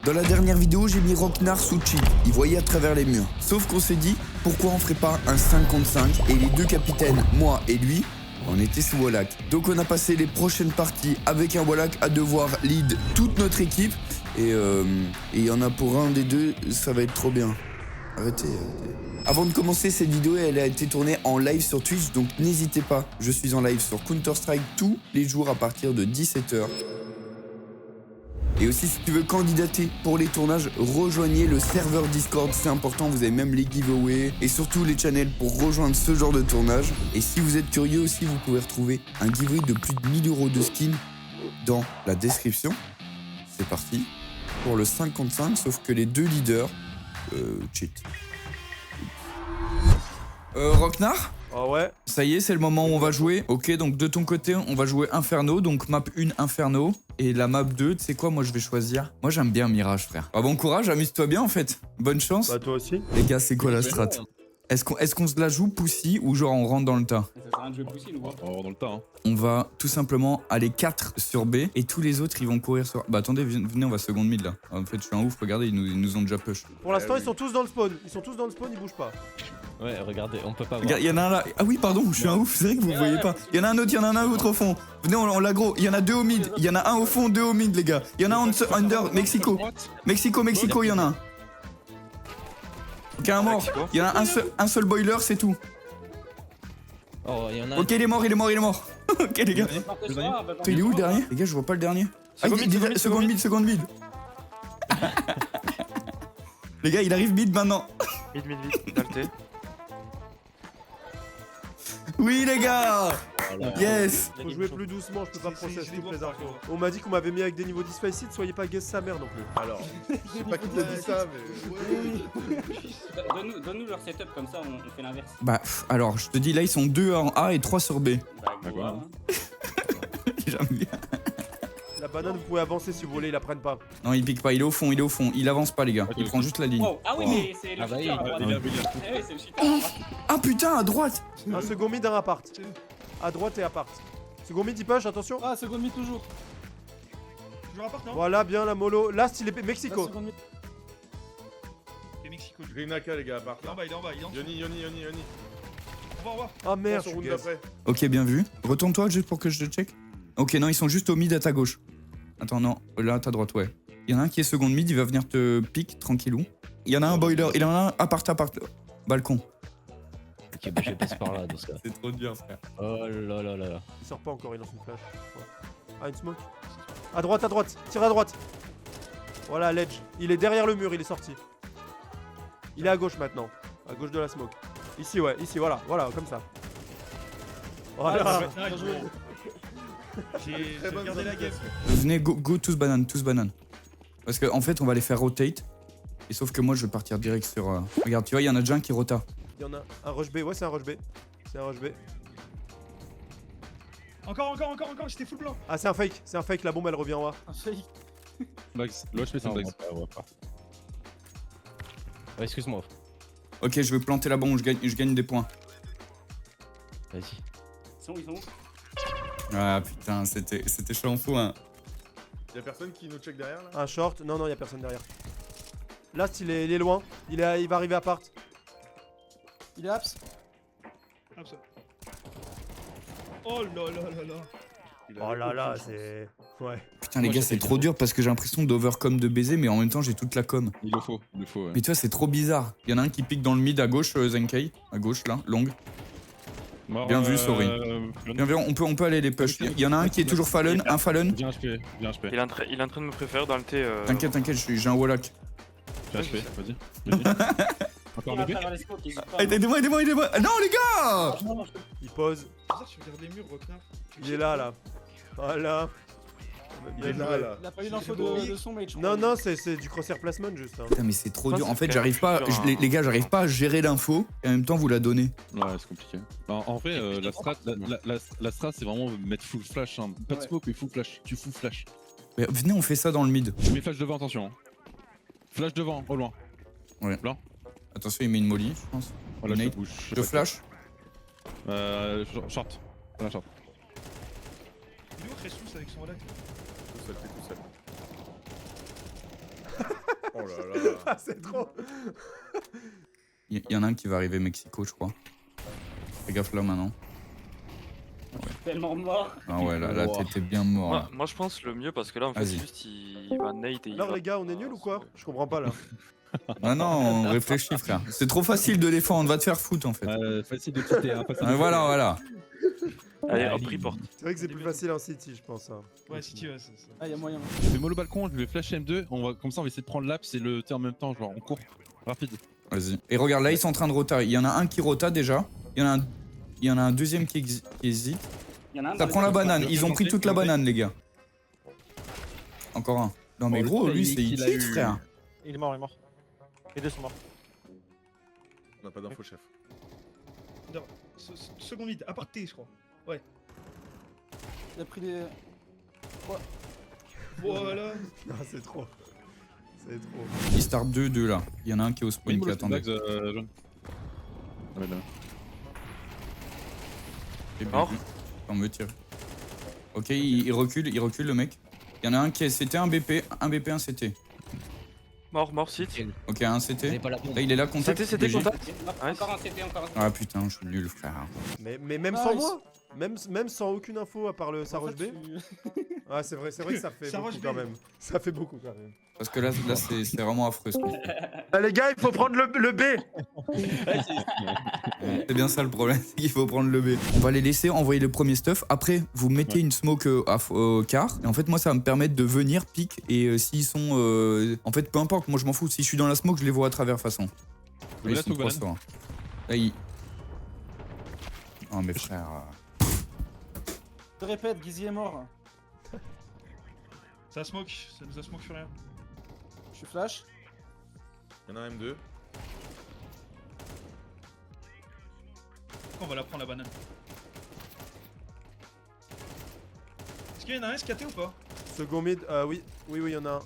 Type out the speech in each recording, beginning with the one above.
Dans la dernière vidéo, j'ai mis Rocknar sous cheat, il voyait à travers les murs. Sauf qu'on s'est dit, pourquoi on ferait pas un 5 contre 5 et les deux capitaines, moi et lui, on était sous Wallach. Donc on a passé les prochaines parties avec un Wallach à devoir lead toute notre équipe. Et il y en a pour un des deux, ça va être trop bien. Arrêtez. Avant de commencer cette vidéo, elle a été tournée en live sur Twitch, donc n'hésitez pas. Je suis en live sur Counter-Strike tous les jours à partir de 17h. Et aussi, si tu veux candidater pour les tournages, rejoignez le serveur Discord, c'est important, vous avez même les giveaways et surtout les channels pour rejoindre ce genre de tournage. Et si vous êtes curieux aussi, vous pouvez retrouver un giveaway de plus de 1000 € de skins dans la description. C'est parti pour le 5 contre 5, sauf que les deux leaders cheat. Rocknar ? Ah ouais. Ça y est, c'est le moment où on va jouer. Ok, donc de ton côté, on va jouer Inferno. Donc map 1, Inferno. Et la map 2, tu sais quoi, moi je vais choisir. Moi j'aime bien Mirage, frère. Ah, bon courage, amuse-toi bien en fait. Bonne chance. Bah toi aussi. Les gars, c'est quoi la strat? Est-ce qu'on se la joue Pussy ou genre on rentre dans le tas? Ça sert à rien de jouer Pussy, nous. On rentre dans le tas, hein. On va tout simplement aller 4 sur B et tous les autres ils vont courir sur... Bah attendez, venez, on va seconde mid là. En fait, je suis un ouf, regardez, ils nous ont déjà push. Pour l'instant, ils sont tous dans le spawn. Ils sont tous dans le spawn, ils bougent pas. Ouais, regardez, on peut pas voir. Regarde, il y en a un là. Ah oui, pardon, je suis un ouf, c'est vrai que vous voyez pas. Il y en a un autre, il y en a un autre au fond. Venez, on l'aggro. Il y en a deux au mid. Il y en a un au fond, deux au mid, les gars. Il y en a un under, Mexico. Mexico, il y en a un. Ok, un mort. Il y en a un seul boiler, c'est tout. Oh, il y en a. Ok, il est mort. Ok, les gars. Attends, il est où le dernier? Les gars, je vois pas le dernier. Ah, seconde mid. Les gars, il arrive mid maintenant. Mid, Dalté. Oui, les gars. Yes. Faut jouer plus doucement, je peux pas process toutes les infos. On m'a dit qu'on m'avait mis avec des niveaux 10 facile, soyez pas guess sa mère non plus. Alors, je sais pas qui t'a dit ça, mais... Donne-nous leur setup, comme ça on fait l'inverse. Bah, alors, je te dis, là, ils sont 2 en A et 3 sur B. Bah, go, hein. J'aime bien. La banane, vous pouvez avancer si vous voulez, ils la prennent pas. Non, il pique pas, il est au fond. Il avance pas, les gars. Il prend juste la ligne. Oh, ah oui, mais c'est le cheater à droite. Eh oui, c'est le cheater. Ah putain, à droite. Un second mid, un appart. À droite et appart. Second mid, il push, attention. Ah, seconde mid toujours. Toujours appart, non? Voilà, bien la mollo. Last, il est Mexico. Seconde mid. Et Mexico. Grimnaka les gars, à part. Il est en bas, il est en bas, il est en dessous. Yoni. Au revoir. Ah merde, Sur je route suis guess. d'après. Ok, bien vu. Retourne-toi juste pour que je te check. Ok, non, ils sont juste au mid à ta gauche. Attends, non, là à ta droite, ouais. Il y en a un qui est second mid, il va venir te pique tranquillou. Il y en a un boiler, il y en a un appart. Balcon. Ok, bah je passe par là dans ce cas. C'est trop dur, frère. Oh là là là là. Il sort pas encore, il lance une flash. Ouais. Ah, une smoke. À droite, tire à droite. Voilà, ledge. Il est derrière le mur, il est sorti. Il est à gauche maintenant. À gauche de la smoke. Ici, ouais, ici, voilà, comme ça. Voilà. Bien joué. J'ai regardé la game. Venez, go tous banane. Parce qu'en fait, on va les faire rotate. Et sauf que moi, je vais partir direct sur... Regarde, tu vois, il y en a déjà un qui rota. Il y en a un rush B, ouais, c'est un rush B. Encore, j'étais full blanc. Ah, c'est un fake, la bombe elle revient en bas. Un fake. Max, l'OHP c'est Max. Ouais, excuse-moi. Ok, je vais planter la bombe, je gagne des points. Vas-y. Ils sont où? Ah putain, c'était chaud en fou, hein. Y'a personne qui nous check derrière là? Un short, non, y'a personne derrière. Last, il est loin, il va arriver à part. Il est abs. Oh là là, c'est... Ouais. Putain, les gars, c'est trop dur parce que j'ai l'impression d'overcom de baiser, mais en même temps, j'ai toute la com. Il le faut, ouais. Mais tu vois, c'est trop bizarre. Il y en a un qui pique dans le mid à gauche, Zenkei. À gauche, là, long. Bien vu, sorry. Bien vu, on peut aller les push. Il y en a un qui est toujours Fallen, un Fallen. Bien HP. Il est en train de me préférer dans le T. T'inquiète, j'ai un Wallach. Bien HP, vas-y. Encore le B. Aidez-moi. Non, les gars! Il pose. Je regarde les murs, Rocknar. Il est là. Voilà. Il est là. Il a pas eu l'info de son mate, je crois. Non, c'est du crosshair placement juste. Hein. Putain, mais c'est trop dur. En fait, c'est j'arrive pas. Les gars, j'arrive pas à gérer l'info et en même temps vous la donner. Ouais, c'est compliqué. En vrai, la strat, c'est vraiment mettre full flash. Hein. Pas de smoke, mais full flash. Tu full flash. Mais venez, on fait ça dans le mid. Je mets flash devant, attention. Hein. Flash devant, au loin. Ouais. Blanc. Attention, il met une molly, je pense. Voilà, Nate. je bouge. Je flash. Short. Voilà, short. Il est où Ressus avec son relax? Tout seul. Oh là là. Ah, c'est trop. Il y en a un qui va arriver Mexico, je crois. Fais gaffe là maintenant. Tellement mort. Ah ouais, là t'étais bien mort. Là. Moi je pense le mieux parce que là en fait Vas-y. juste il va nade et il Alors va... les gars, on est nuls ou quoi? Je comprends pas là. Ah non, on réfléchit, frère. C'est trop facile de défendre, va te faire foutre en fait. Facile de quitter, hein. Facile de Voilà. Allez hop report. C'est vrai que c'est plus facile en City, je pense. Hein. Ouais, si tu veux. Ah, y'a moyen. Je vais mollo balcon, je vais flash M2, comme ça on va essayer de prendre l'aps et le T en même temps, genre on court. Rapide. Vas-y. Et regarde, là ils sont en train de rota. Il y en a un qui rota déjà. Il y en a un deuxième qui hésite. Y'en a un Ça dans les prend la autres. banane. Ils ont pris toute la banane, les gars. Encore un. Non mais Oh, gros, le lui timing c'est qu'il a hit, eu. frère. Il est mort. Les deux sont morts. On n'a pas d'info, chef. Second mid, à part T, je crois. Il a pris les. Voilà. Ah, c'est trop. C'est trop. Ils start 2-2 là. Il y en a un qui est au spawn qui attendait. jaune. Ouais, là. Et bien Mort. vu. On me tire. Ok, il recule le mec. Il y en a un qui est CT, un BP, un CT. Mort site. Ok, un CT. Là il est là, contact. C'était BG. contact. Encore un CT, encore un CT. Ah putain, je suis nul, frère. Mais même sans moi, même sans aucune info à part le Saroche B. Ah, c'est vrai que ça fait Saroche beaucoup quand B. même. Ça fait beaucoup quand même. Parce que là c'est vraiment affreux. Ce qu'il fait. Ah, les gars, il faut prendre le B. C'est bien ça le problème, c'est qu'il faut prendre le B. On va les laisser envoyer le premier stuff. Après, vous mettez une smoke au quart. Et en fait, moi, ça va me permettre de venir pick. Et s'ils sont. En fait, peu importe, moi je m'en fous. Si je suis dans la smoke, je les vois à travers de toute façon. Mais là, Ils sont smoke trop banane. forts. Là, ils. Oh, mes frères. Je répète, Gizzy est mort. Ça smoke, ça nous a smoke sur rien. Je suis flash. Il y en a un M2. On va la prendre la banane. Est-ce qu'il y en a un SKT ou pas? Second mid, oui, il y en a un.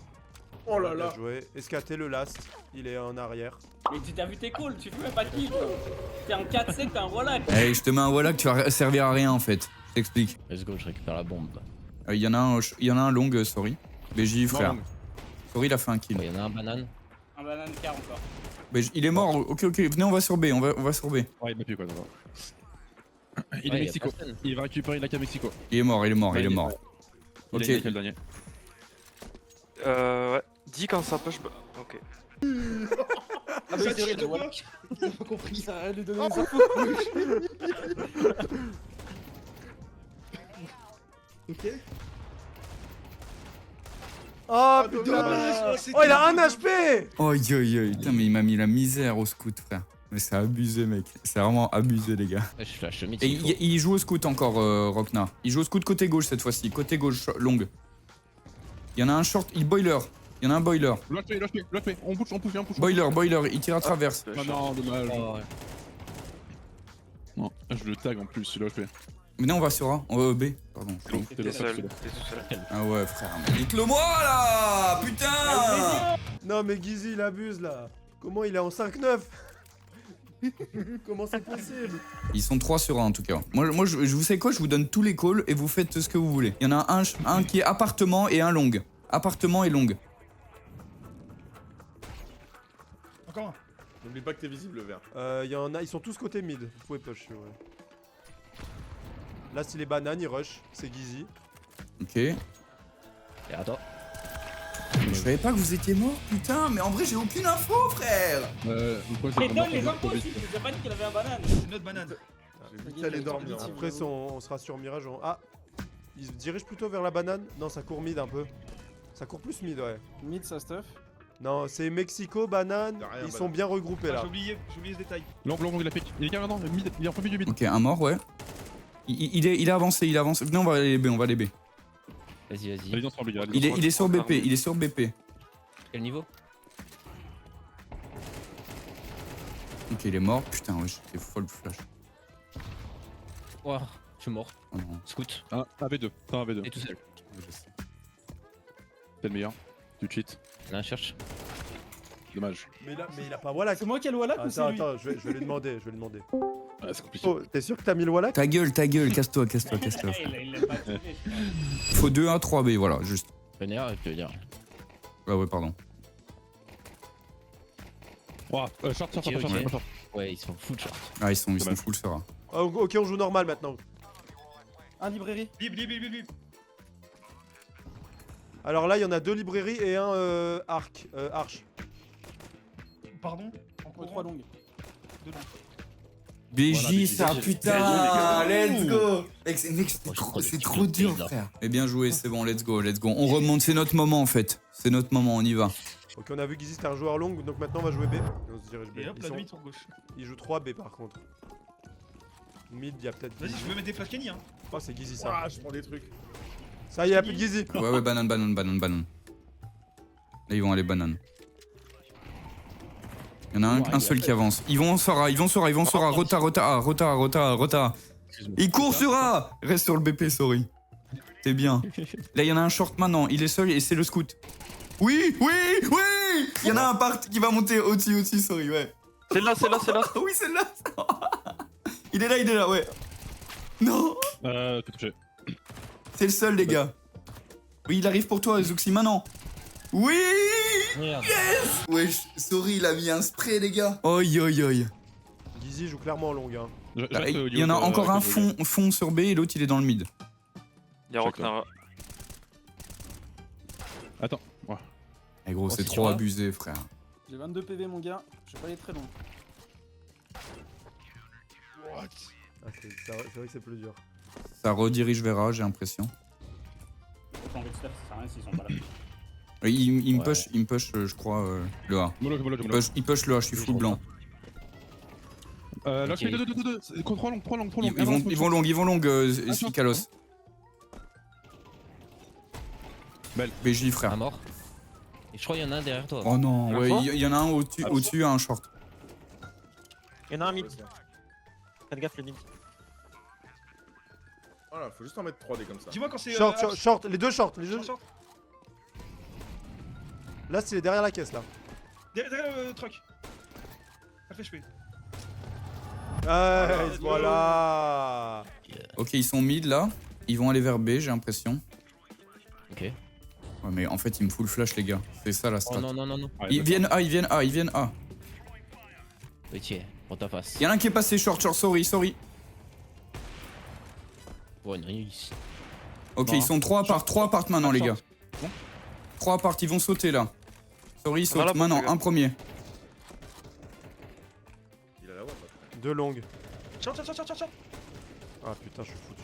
Oh là Bien là. joué. SKT le last, il est en arrière. Mais tu t'as vu tes calls, tu fais même pas de kill. T'es en 4-7, t'es un Warlock. Eh, je te mets un voilà que tu vas servir à rien en fait. Je t'explique. Let's go, je récupère la bombe. Il y en a un long, sorry. BJ, frère. Non, Sorry, il a fait un kill. Il y en a un banane. Un banane car encore. Il est mort, ok, venez, on va sur B, on va sur B. Ouais, il m'a plus quoi d'abord. Il Ouais, est y a Mexico. personne. Il va récupérer la à Mexico. Il est mort. Il Ok, a niqué le dernier. Ouais. Dis quand ça push. Ok. Ah, Ça mais c'est vrai, tire le ou pas Warlock. Il a pas compris. Ça a lui donné les infos. Ok. Oh dommage. putain. Oh, il a un HP. Aïe, putain, mais il m'a mis la misère au scout, frère. Mais c'est abusé, mec. C'est vraiment abusé, les gars. Ouais, je flash le mid. Et il joue au scout encore, Rockna. Il joue au scout côté gauche cette fois-ci, côté gauche longue. Il y en a un short, il boiler. Il y en a un boiler. Lâche, on push. Boiler, il tire à travers. Ah non, dommage. Oh, ouais. Non, je le tag en plus, celui-là je fais. Mais non, on va sur A, B. Pardon. je suis ouf. T'es tout seul. Ah ouais, frère. Mais dites-le moi là. Putain. Non mais Gizzy il abuse là. Comment il est en 5-9? Comment c'est possible? Ils sont 3 sur 1 en tout cas. Moi je vous sais quoi, je vous donne tous les calls et vous faites ce que vous voulez. Il y en a un qui est appartement et un long. Appartement et long. Encore un. N'oublie pas que t'es visible, le vert. Y en a, ils sont tous côté mid. Vous pouvez push, ouais. Là, c'est les bananes, ils rush. C'est Gizzy. Ok. Et attends. Je savais pas que vous étiez mort, putain, mais en vrai j'ai aucune info, frère. Mais donne les infos aussi, tu nous as pas dit qu'il avait un banane. C'est notre banane. J'ai vite aller dormir. hein. Après, on sera sur Mirage. Ah, il se dirige plutôt vers la banane. Non, ça court mid un peu. Ça court plus mid, ouais. Mid, ça stuff. Non, c'est Mexico, banane. Y a rien, Ils banane. sont bien regroupés Ah, là. j'ai oublié ce détail. Long, il a pique. Il est carrément dans le mid, il est en premier du mid. Ok, un mort, ouais. Il est avancé, Venez, on va aller B, Vas-y. Allez, ensemble, les gars. Il est sur BP, Quel niveau? Ok, il est mort, putain, ouais, j'étais folle flash. Ouah, je suis mort. Oh non, Scout. Un V2. T'as un V2. T'es tout seul. je sais. T'es le meilleur. Tu cheat. Là, cherche. Dommage. Mais il a pas Wallach. C'est moi qui ai le Warlock ou c'est lui? Attends, je vais lui demander. Ouais, c'est compliqué. Oh, t'es sûr que t'as mis le Wallach? Ta gueule, casse-toi. Il l'a pas tué. Faut 2 1 3 B, voilà, juste. Vénère, je veux dire. Ah ouais, pardon. Short. Ouais, ils sont full short. Ah, ils sont full Sora. Ah, ok, on joue normal maintenant. Un librairie. Libre. Alors là, il y en a 2 librairies et un arche. Pardon. Encore 3 longues. BJ, ça, BJ, putain, let's go. Mec, Oh, c'est trop dur, frère. Mais bien joué, c'est bon, let's go. On remonte, c'est notre moment en fait. C'est notre moment, on y va. Ok, on a vu qu'Izzy c'était un joueur long, donc maintenant on va jouer B. On se dirige B. Et hop, la nuit sur gauche. Ils jouent 3 B par contre. Mid, il y a peut-être. Vas-y, je veux mettre des flash Kenny, hein. Oh, c'est Gizzy ça. Ouah, je prends des trucs. Ça y est, y'a plus de Gizzy. Ouais, banane. Là, ils vont aller banane. Il y en a un seul qui avance. Ils vont Sora. Rota. Il court sur A. Reste sur le BP, sorry. C'est bien. Là, il y en a un short maintenant. Il est seul et c'est le scout. Oui. Il y en a un part qui va monter au-dessus, sorry, ouais. C'est là. Oui, c'est là. Il est là, ouais. Non. T'es touché. C'est le seul, les gars. Oui, il arrive pour toi, Zuxi, maintenant. Oui. Merde. Yes. Wesh, sorry, il a mis un spray, les gars. Oi. Gizzy joue clairement en long. Hein. Il y en a encore un fond sur B et l'autre, il est dans le mid. Y'a Rocknara. Attends. Ouais. Eh gros, c'est c'est trop vrai. abusé, frère. J'ai 22 PV, mon gars. Je vais pas aller très loin. What? Ah, c'est vrai que c'est plus dur. Ça redirige vers A, j'ai l'impression. J'ai envie de faire, ça sert à rien s'ils sont pas là. Il me push, je crois, le A. Mollo. Il push le A, je suis full blanc. Là, je fais 2. 3 longues. Ils vont long, Sikalos. Belle. BJ, Un frère. mort. Et je crois qu'il y en a un derrière toi. Oh non, ouais, quoi il y en a un au-dessus, un short. Il y en a un mid. Faites gaffe, le mid. Voilà, faut juste en mettre 3D comme ça. Dis-moi quand c'est. Short, les deux shorts. Short. Là, c'est derrière la caisse là. Derrière le truck. FHP. Voilà. Ok, ils sont mid là. Ils vont aller vers B, j'ai l'impression. Ok. Ouais, mais en fait, ils me full flash, les gars. C'est ça la Oh strat. non. Ils viennent A. Ok, pour ta face. Il y en a un qui est passé short, sorry. Ouais, nice. Ok, Non. ils sont 3 apart maintenant, les gars. 3 apart, ils vont sauter là. Sorry, ils sautent maintenant, un premier. Il a la wap après. 2 longues. Short. Ah putain, je suis foutu.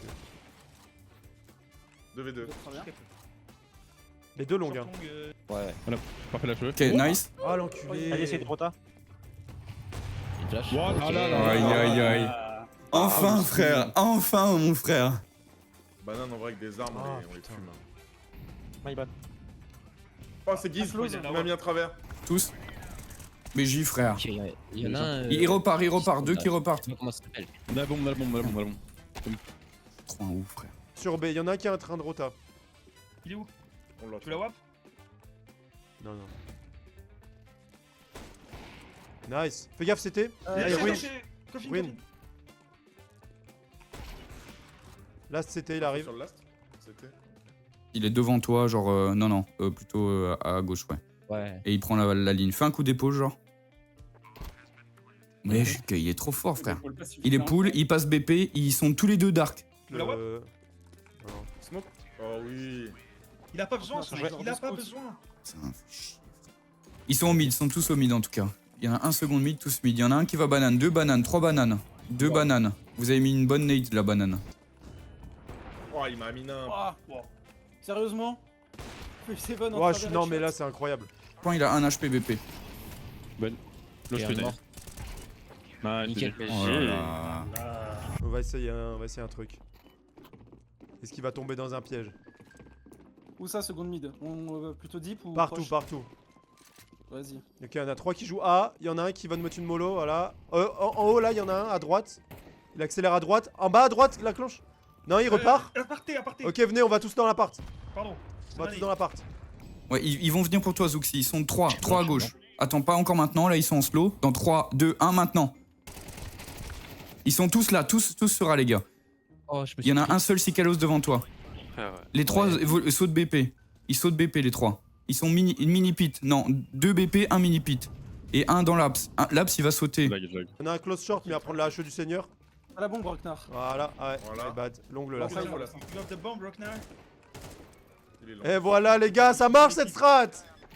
2v2. Très bien. Les 2 longues. Hein. Ouais. Parfait la cheveux. Ok, nice. Ah l'enculé. Allez, essayez de rota. Une flash. Aïe. Enfin, frère. Enfin, mon frère. Banane en vrai avec des armes, Ah, on les putain. fume. My bad. Oh, c'est Giz, il m'a mis à travers. Tous. BJ, frère. Ok, il y en a un. Il repart. 2 qui repartent. Comment ça s'appelle? La bombe. Trop un ouf, frère. Sur B, il y en a un qui a un train de rota. Il est où? On l'a. Tu la wap? Non. Nice. Fais gaffe, c'était. Allez, win. Coffin. Win. Last, c'était, il arrive. Sur le last C'était. Il est devant toi, genre. Non, plutôt à gauche, ouais. Ouais. Et il prend la ligne. Fais un coup d'épaule, genre. Mais il est trop fort, frère. Il est pool, il passe BP, ils sont tous les deux dark. La wap? Smoke. Oh oui. Il a pas besoin, ce mec. ouais. Il a pas besoin. Putain, fais chier. Ils sont au mid, ils sont tous au mid en tout cas. Il y en a un second mid, tous mid. Il y en a un qui va banane, 2 bananes, 3 bananes. 2 bananes. Vous avez mis une bonne nade, la banane. Oh, il m'a mis un. Sérieusement? Seven en Ouais, travers non, et mais shot. là, c'est incroyable. Quand il a 1 HP BP. Là, je Et un fais mort. Nickel. Nickel. Oh là là. On va essayer un truc. Est-ce qu'il va tomber dans un piège? Où ça, seconde mid? On plutôt deep ou Partout, proche? partout. Vas-y. Ok, il y en a 3 qui jouent A. Il y en a un qui va nous mettre une mollo, voilà. En haut, là, il y en a un à droite. Il accélère à droite. En bas, à droite, la cloche. Non, il repart. Aparté. Ok, venez, on va tous dans l'appart. Pardon. On va tous dans l'appart. Ouais, ils vont venir pour toi, Zuxi. Ils sont 3 à gauche. Attends, pas encore maintenant. Là, ils sont en slow. Dans 3, 2, 1, maintenant. Ils sont tous là, tous sur A, les gars. Oh, je me Il y en suis a un seul Sikalos devant toi. Ouais. Les 3 sautent BP. Ils sautent BP, les 3. Ils sont mini pit. Non, 2 BP, 1 mini pit. Et un dans l'Aps. L'Aps, il va sauter. Lag, lag. Il y en a un close short, mais à prendre la hache du seigneur. À la bombe, Rocknar. Voilà, ouais, Voilà. my bad. L'ongle là. Bon, ça, voilà. You have the bomb, Rocknar. Il est là. Et voilà les gars, ça marche cette strat.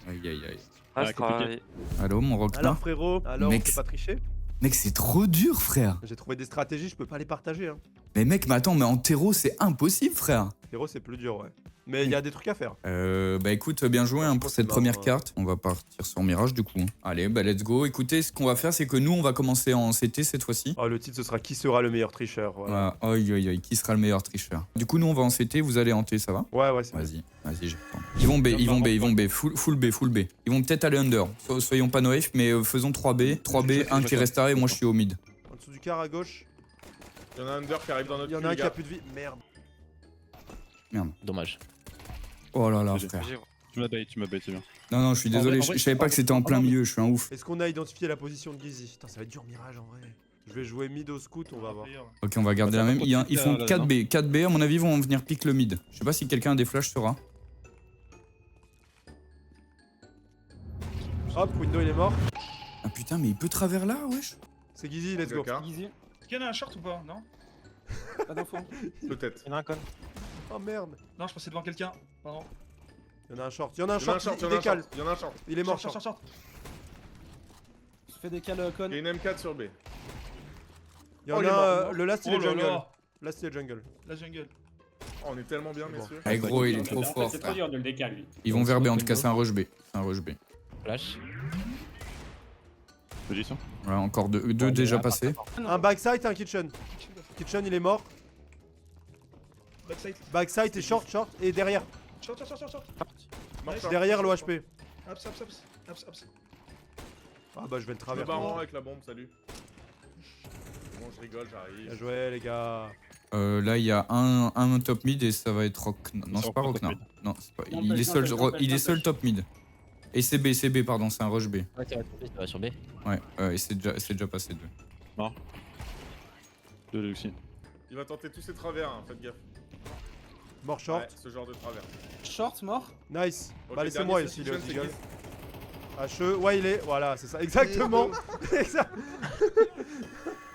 Aïe aïe aïe. Ah, c'est compliqué. travail. Allô, mon Rocknar? Alors frérot, alors Mec, on peut pas tricher? Mec, c'est trop dur, frère. J'ai trouvé des stratégies, je peux pas les partager. Hein. Mais mec, mais attends, mais en terreau, c'est impossible, frère. Héros, c'est plus dur, ouais. Mais il y a des trucs à faire. Bah écoute, bien joué hein, pour cette c'est première marrant, carte. On va partir sur Mirage du coup. Allez, bah let's go. Écoutez, ce qu'on va faire, c'est que nous, on va commencer en CT cette fois-ci. Oh, le titre, ce sera qui sera le meilleur tricheur. Voilà. Voilà. Aïe aïe aïe, qui sera le meilleur tricheur? Du coup, nous, on va en CT, vous allez en T, ça va? Ouais, c'est Vas-y, vas-y, j'ai le temps. Ils vont B, ils vont B, ils vont B. Full B, full B. Ils vont peut-être aller under. Soyons pas naïfs, mais faisons 3B. 3B, un qui restera et moi, je suis au mid. En dessous du car à gauche, Il y en a un under qui arrive dans notre il y en cul, a un les qui a gars. plus de vie. Merde. Dommage. Oh là là, J'ai- frère. Tu m'as bait, c'est bien. Non, je suis désolé, en vrai, je savais pas que c'était en plein milieu, je suis un ouf. Est-ce qu'on a identifié la position de Gizzy? Putain, ça va être dur, Mirage en vrai. Je vais jouer mid au scout, on va voir. Ok, on va garder la même. Ils font 4B. 4B, à mon avis, vont venir pick le mid. Je sais pas si quelqu'un a des flashs sera. Hop, Window il est mort. Ah putain, mais il peut travers là, wesh. C'est Gizzy, let's go. D'accord. Easy. Est-ce qu'il y en a un short ou pas? Non. Pas d'infos. Peut-être. Il y en a un con. Oh merde. Non, je passais devant quelqu'un. Pardon. Il y en a un short. Il y en a un Il y en a un short, short, il il y en a un décale. short. Il y en a un short. Il est mort, Short, short. short, short. Je fais des cales con. Il y a une M4 sur B. Il y en Oh, il est a mort. un, le last il est Oh là jungle. là. Last il est jungle. La jungle. Oh, on est tellement bien, C'est bon. messieurs. Ah, gros, il est En trop fait, fort, c'est trop frère. dur de le décaler, lui. Ils vont vers B, en tout cas, c'est un rush B. C'est un rush B. Flash. Position. Voilà, encore deux déjà passés. Un backside et un kitchen. Kitchen il est mort. Backside. Backside et short, short. Et derrière. Short, short, short, short. Marche, marche. Derrière l'OHP. Abs, abs, abs. Abs, abs. Ah bah je vais le Le traverser. baron avec la bombe, salut. Bon, je rigole, Bien j'arrive. joué les gars. Là, il y a un top mid et ça va être Rock. Non, c'est pas Rocknar. Non, c'est pas. Il est seul, il est seul top mid. Et c'est B, pardon, c'est un rush B. Ouais, ça va sur B. Ouais, et c'est déjà passé 2. Deux aussi. Il va tenter tous ses travers, hein, faites gaffe. Mort short. Ouais, ce genre de travers. Short, mort. Nice. Ok, Bah laissez-moi dernier ici, il est au position, deagle. c'est HE, ouais il est. Voilà, c'est ça. Exactement. Exact.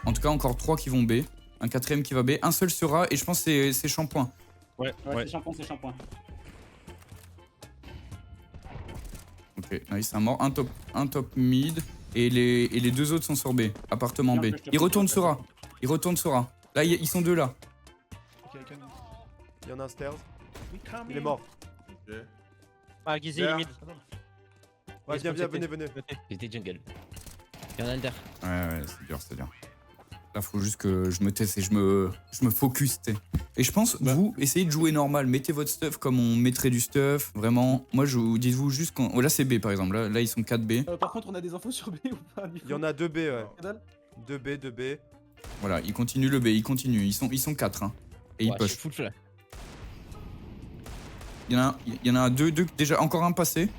En tout cas, encore 3 qui vont B. Un 4ème qui va B. Un seul sera, et je pense que c'est Shampoing. Ouais, Ouais, ouais. c'est shampoing, c'est shampoing. Ok, nice, un mort. Un top mid. Et les deux autres sont sur B. Appartement B. Ils retournent Sora. Ils retournent Sora. Là, ils sont deux là. Ok, con. Il y en a un stairs. Il est mort. Ok. Ah, Gizzy, limite. Ouais, viens, venez. J'étais jungle. Il y en a un under. Ouais, c'est dur. Là, faut juste que je me teste et je me focus, t'sais. Et je pense, vous, essayez de jouer normal. Mettez votre stuff comme on mettrait du stuff. Vraiment, moi, dites-vous juste quand... Oh, là, c'est B, par exemple. Là, ils sont 4B. Par contre, on a des infos sur B ou pas? Il y en a 2B, ouais. Que dalle. 2B. Voilà, ils continuent le B. Ils continuent. Ils sont 4, hein. Et ils Ouais, je push. suis full flash. Il y en a deux, déjà. Encore un passé.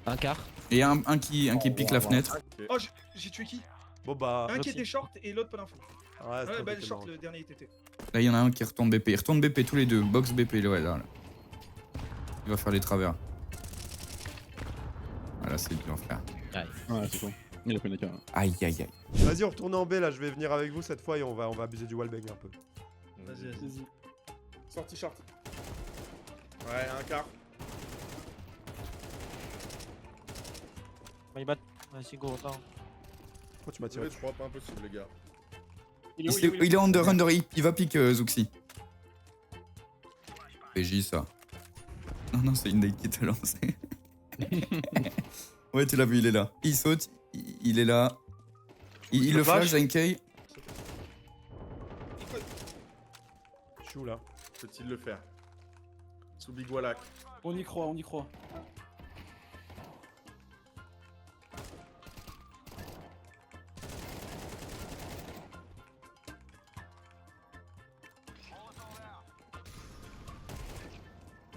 Un quart. Et un qui pique la fenêtre. Oh, j'ai tué qui? Bon bah. Un qui était short et l'autre pas d'info. Ouais, c'est Ouais, pas bah, le tellement. short, le dernier il était. Là, il y en a un qui retourne BP. Ils retournent BP tous les deux. Box BP, ouais, là. Il va faire les travers. Voilà, c'est dur, frère. Ouais, c'est bon. Il a fait une écart. Aïe. Vas-y, on retourne en B là, je vais venir avec vous cette fois et on va abuser du wallbang un peu. Vas-y, vas-y. Sortie short. Ouais, un quart. My bad. Vas-y, go, attends. Pourquoi tu m'as tiré Je crois pas impossible, les gars. Il est où, il est où, Il est under. Il va pick Zuxi. PJ, ça. Non, c'est une deck qui t'a lancé. Ouais, tu l'as vu, il est là. Il saute, il est là. Il le flash, NK. Je suis où là? Peut-il le faire? Sous Big Wallach. On y croit, on y croit.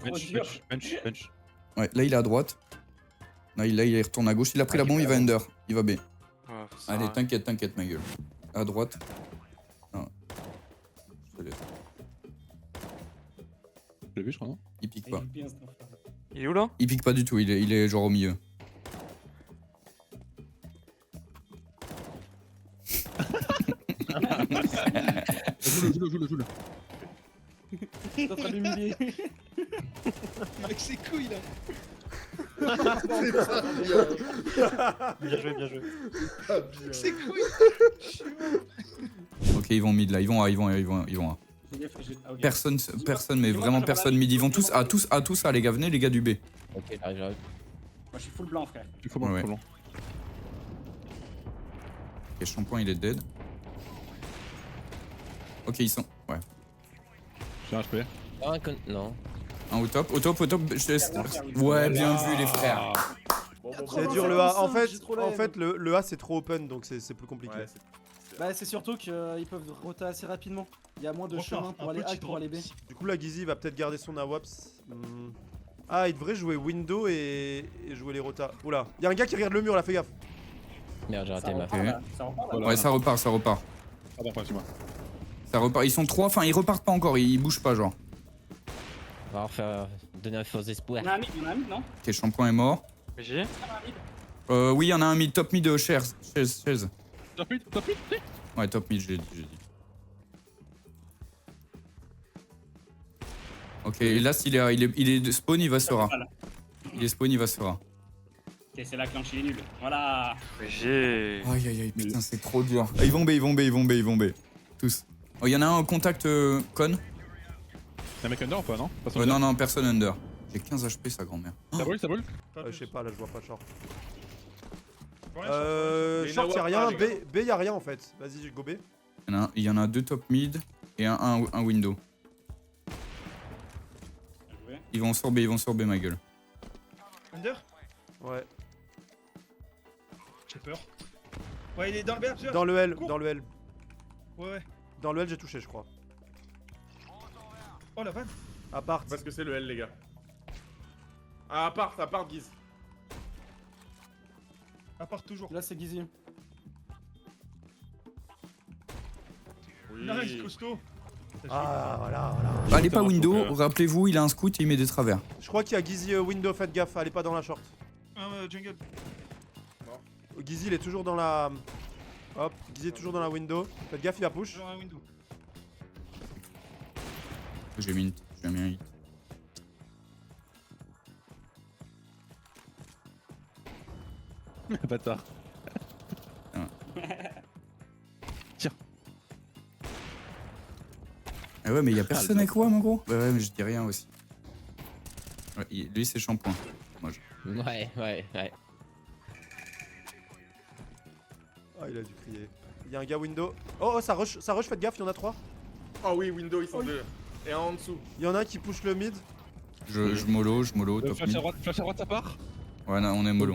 Bench. Ouais, là, il est à droite. Là, il retourne à gauche. Il a pris la bombe, il va under. Il va B. Ouais, ça Allez, va. t'inquiète, ma gueule. À droite. Non. Je te laisse. Je l'ai vu, je crois, non? Il pique Il pas. est bien, cet enfoiré. Il est où là? Il pique pas du tout, il est genre au milieu. Joue-le. T'es en train de l'humilier. Avec ses couilles là. Bien joué. Ah, bien. Ses couilles. Ok, ils vont mid là, ils vont A. Personne, mais vraiment personne mid. Ils vont tous A, les gars. Venez, les gars du B. Ok, j'arrive. Moi je suis full blanc frère. Il faut bon, Ouais. trop long. Ok, Shampoing, il est dead. Ok, ils sont. Ouais. J'ai un HP. Non. Un au top. Je laisse. Ouais, bien vu, les frères. C'est dur le A. En fait, le A c'est trop open donc c'est plus compliqué. Ouais, Bah c'est surtout qu'ils peuvent roter assez rapidement. Il y a moins de Franchement, chemin pour un aller petit A que pour aller B. Du coup, la Gizzy va peut-être garder son AWAPS. Ah, il devrait jouer window et jouer les rotas. Oula, il y a un gars qui regarde le mur là, fais gaffe. Merde, j'ai raté Ça ma repart, feuille. là. Ça repart, là. Voilà. Ouais, ça repart. Pardon, excuse-moi. Ça repart. Ils sont 3, enfin, ils repartent pas encore, ils bougent pas, genre. On va refaire donner un faux espoir. Il y en a un mid, non? Ok, Shampoing est mort. BG. Il y en a un mid. Oui, il y en a un mid, top mid, Chaise. Top 8. Ouais, top mid, j'ai dit. Ok, et là, s'il est spawn, il va Sora. Voilà. Il est spawn, il va Sora. Ok, c'est là que l'enchil est nul. Voilà. BG. Aïe, putain, c'est trop dur. Ah, ils vont B. Tous. Oh, il y en a un en contact con. Y'a un mec under ou pas, non? Non, personne under. J'ai 15 HP, sa grand-mère. Ça brûle. Je sais pas, là je vois pas short. Pour rien, Short y'a rien, les gars. B y'a rien en fait. Vas-y, go B. Il y en a 2 top mid et un window. Bien joué. Ils vont sur B, ma gueule. Under. Ouais. J'ai peur. Ouais, il est dans le berge. Dans le L, Cours. dans le L. Ouais. Dans le L, j'ai touché, je crois. Oh la vanne. À part. Parce que c'est le L, les gars. Ah, à part, Guise. À part toujours. Là c'est Gizzy. Oui. Nice, costaud. Ah, voilà. Allez pas Putain, window, faut que- rappelez-vous, il a un scout et il met des travers. Je crois qu'il y a Gizzy window, faites gaffe, allez pas dans la short. Jungle. Gizzy il est toujours dans la. Hop, Gizzy est toujours dans la window. Faites gaffe, il va push. Genre un window. J'ai mis un hit. Bâtard. Ah ouais, mais il y a personne avec moi, mon gros. Bah ouais, mais je dis rien aussi. Ouais, lui, c'est Shampoing. Ouais. Ah, il a dû crier. Il y a un gars window. Oh, ça rush, faites gaffe, il y en a 3. Oh oui, window, ils sont 2. Et un en dessous. Il y en a un qui push le mid. Je mollo, top Flash mid. à droite, ça part. Ouais, non, on est mollo.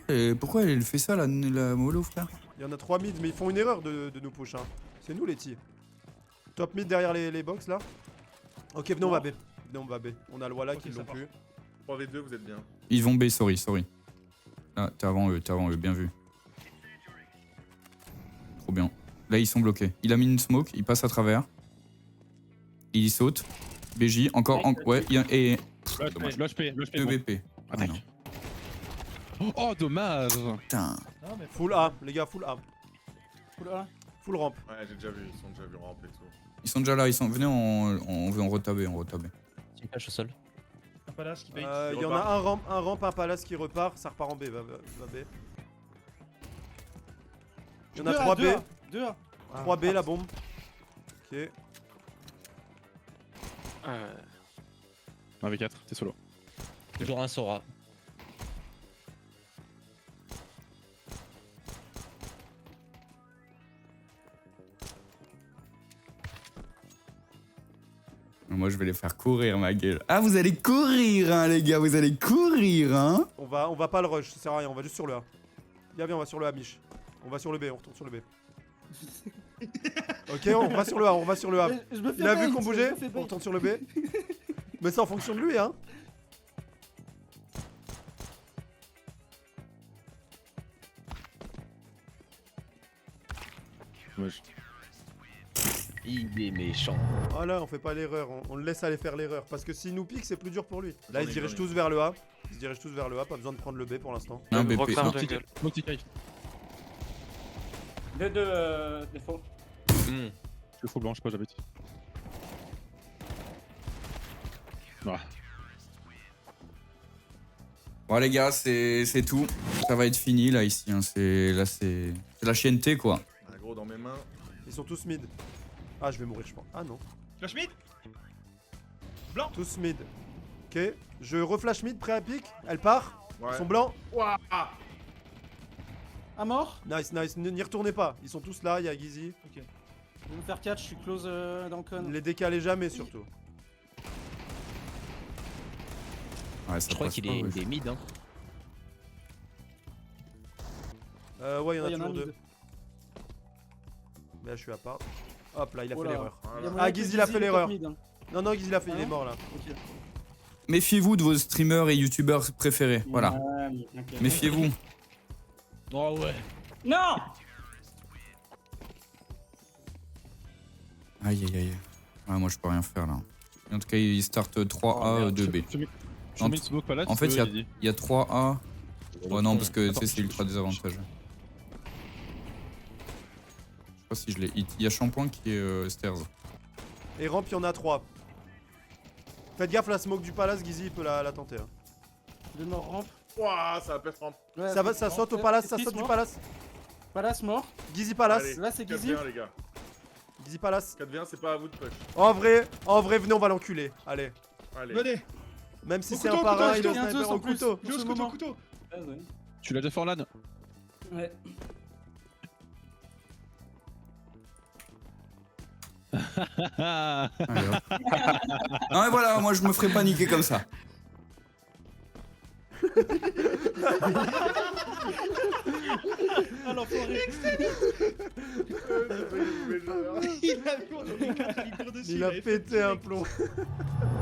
Mais pourquoi elle fait ça, la mollo, frère? Il y en a 3 mid, mais ils font une erreur de nous push. Hein. C'est nous les petits. Top mid derrière les box là. Ok, venez, on va B. On a le Walla qui ça l'ont part. plus. 3v2, vous êtes bien. Ils vont B, sorry. Ah, t'es avant eux, bien vu. Trop bien. Là, ils sont bloqués. Il a mis une smoke, il passe à travers. Il saute. BJ, encore. Ouais, il y a. Et. Dommage. Le HP. 2 BP. Ah, Attaque. non. Oh, dommage. Putain. Non, mais Full A, les gars, full A. Full A. Full ramp. Ouais, j'ai déjà vu, ils sont déjà vu ramper et tout. Ils sont déjà là, venez, on veut en retaber. C'est une flash au sol. un palace qui bait. Il y en a un ramp, un palace qui repart, ça repart en B, va B. Il y en a 3 B. 2A. 3 B la bombe. Ok. 1v4, t'es solo. Toujours un Sora. Moi, je vais les faire courir, ma gueule. Ah, vous allez courir, hein, les gars, vous allez courir, hein. On va pas le rush, ça sert à rien, on va juste sur le A. Viens, on va sur le A, Mich. On va sur le B, on retourne sur le B. Ok, on va sur le A, Je me fais Il a bait, vu qu'on je bougeait, me fais on bait. retourne sur le B. Mais c'est en fonction de lui, hein. Dommage. Il est méchant. Voilà, on fait pas l'erreur, on le laisse aller faire l'erreur. Parce que s'il nous pique, c'est plus dur pour lui. Là, ils se dirigent tous vers le A. Pas besoin de prendre le B pour l'instant. Un BP. Roxanne Non. jungle. Multi-cave. 2 défaut. Je suis full blanc, je sais pas, j'avais dit. Voilà. Bon les gars, c'est tout. Ça va être fini là ici. Hein. C'est la chienneté quoi. Ah, gros, dans mes mains. Ils sont tous mid. Ah, je vais mourir, je pense. Ah non. Flash mid. Tous mid. Ok. Je reflash mid, prêt à pique. Elle part. Ouais. Ils sont blancs. Ouah. À mort. Nice, nice. N'y retournez pas. Ils sont tous là. Il y a Gizzy. Ok. Je vais me faire catch, je suis close dans le con. Ne les décalez jamais surtout. Ouais, ça Je crois passe qu'il pas, est, ouais. il est mid. Hein. Ouais, il y en a Ouais, y en a toujours un deux. mid. Mais là, je suis à part. Hop là, il a Oh fait là. l'erreur. Y a moyen Ah, que Gizzy, il a fait l'erreur. mid, hein. Non, non, Gizzy l'a fait. Ah Il est ouais mort là. Ok. Méfiez-vous de vos streamers et youtubeurs préférés. Voilà. Ouais, ok. Méfiez-vous. Oh ouais. Non. Aïe aïe aïe. Ouais, moi je peux rien faire là. En tout cas, il start 3A, 2B. Je mets une smoke palette. En fait, si tu veux, Eddie. il y a 3A. Ouais, non, parce que tu sais, Attends, c'est ultra désavantageux. Je sais pas si je l'ai hit. Il y a Shampoing qui est stairs. Et ramp, il y en a 3. Faites gaffe, la smoke du palace, Gizzy, il peut la tenter. Hein. Deux morts rampe. Ouah, ça va pète rampe. Ouais, Ça va, ça saute au palace, ça Six saute du morts. palace. Palace mort. Gizzy palace. Allez, Là, c'est Gizzy. 4v1, les gars. Gizzy palace. 4v1, c'est pas à vous de push. En vrai, venez, on va l'enculer. Allez. Allez. Venez. Même si Au c'est couteau, un parrain, couteau, il est au couteau, sniper en au plus. couteau. Joue ce ce couteau, moment. couteau. Tu l'as déjà fait en LAN. Ouais. Allez, hop. Non mais voilà, moi je me ferai paniquer comme ça. Ah l'enfoiré. Il a pété un plomb.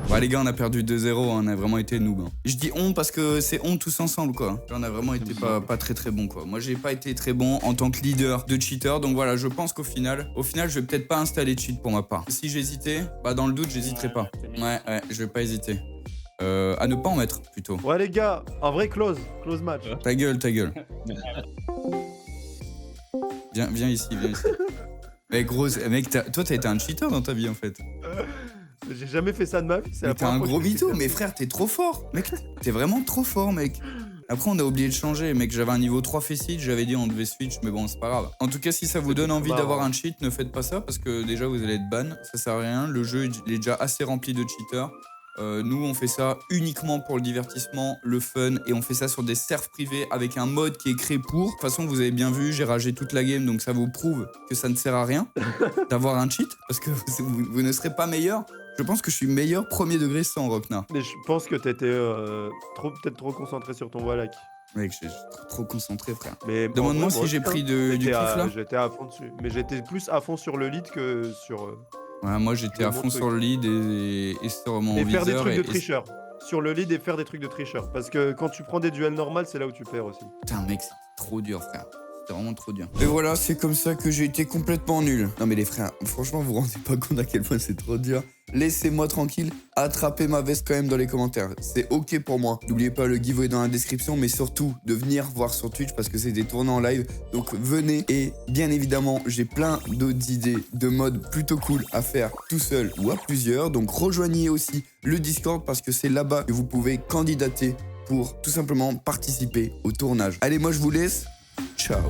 Bah les gars, on a perdu 2-0, hein, on a vraiment été noob. Hein. Je dis on parce que c'est on tous ensemble quoi. On a vraiment été pas très très bon quoi. Moi j'ai pas été très bon en tant que leader de cheater, donc voilà, je pense qu'au final, je vais peut-être pas installer de cheat pour ma part. Si j'hésitais, bah dans le doute, j'hésiterai pas. Ouais, je vais pas hésiter. À ne pas en mettre plutôt. Ouais, les gars, en vrai, close match. Ta gueule, ta gueule. Viens ici, viens ici. Mais gros, mec, toi t'as été un cheater dans ta vie en fait. J'ai jamais fait ça de ma vie. C'est Mais la t'es un première fois gros que je fais mytho, ça. mais frère, t'es trop fort. Mec, t'es vraiment trop fort, mec. Après, on a oublié de changer, mec. J'avais un niveau 3 facile, j'avais dit on devait switch, mais bon, c'est pas grave. En tout cas, si ça vous donne envie marrant. d'avoir un cheat, ne faites pas ça parce que déjà, vous allez être ban. Ça sert à rien. Le jeu il est déjà assez rempli de cheaters. Nous, on fait ça uniquement pour le divertissement, le fun, et on fait ça sur des servs privés avec un mode qui est créé pour. De toute façon, vous avez bien vu, j'ai ragé toute la game, donc ça vous prouve que ça ne sert à rien d'avoir un cheat parce que vous ne serez pas meilleur. Je pense que je suis meilleur premier degré sans Rocknar. Mais je pense que t'étais peut-être trop concentré sur ton Wallach. Mec, je suis trop concentré, frère. Mais Demande-moi en vrai, si moi j'ai aussi, pris hein. du J'étais kiff là. J'étais à fond dessus. Mais j'étais plus à fond sur le lead que sur. Ouais, moi j'étais le à fond bon sur truc. le lead et sur mon Et viseur. faire des trucs de et- tricheur. Sur le lead et faire des trucs de tricheur. Parce que quand tu prends des duels normales, c'est là où tu perds aussi. Putain, mec, c'est trop dur, frère. C'était vraiment trop dur. Et voilà, c'est comme ça que j'ai été complètement nul. Non mais les frères, franchement, vous vous rendez pas compte à quel point c'est trop dur. Laissez-moi tranquille, attrapez ma veste quand même dans les commentaires. C'est ok pour moi. N'oubliez pas le giveaway dans la description, mais surtout de venir voir sur Twitch parce que c'est des tournois en live. Donc venez et bien évidemment, j'ai plein d'autres idées de modes plutôt cool à faire tout seul ou à plusieurs. Donc rejoignez aussi le Discord parce que c'est là-bas que vous pouvez candidater pour tout simplement participer au tournage. Allez, moi je vous laisse. Ciao.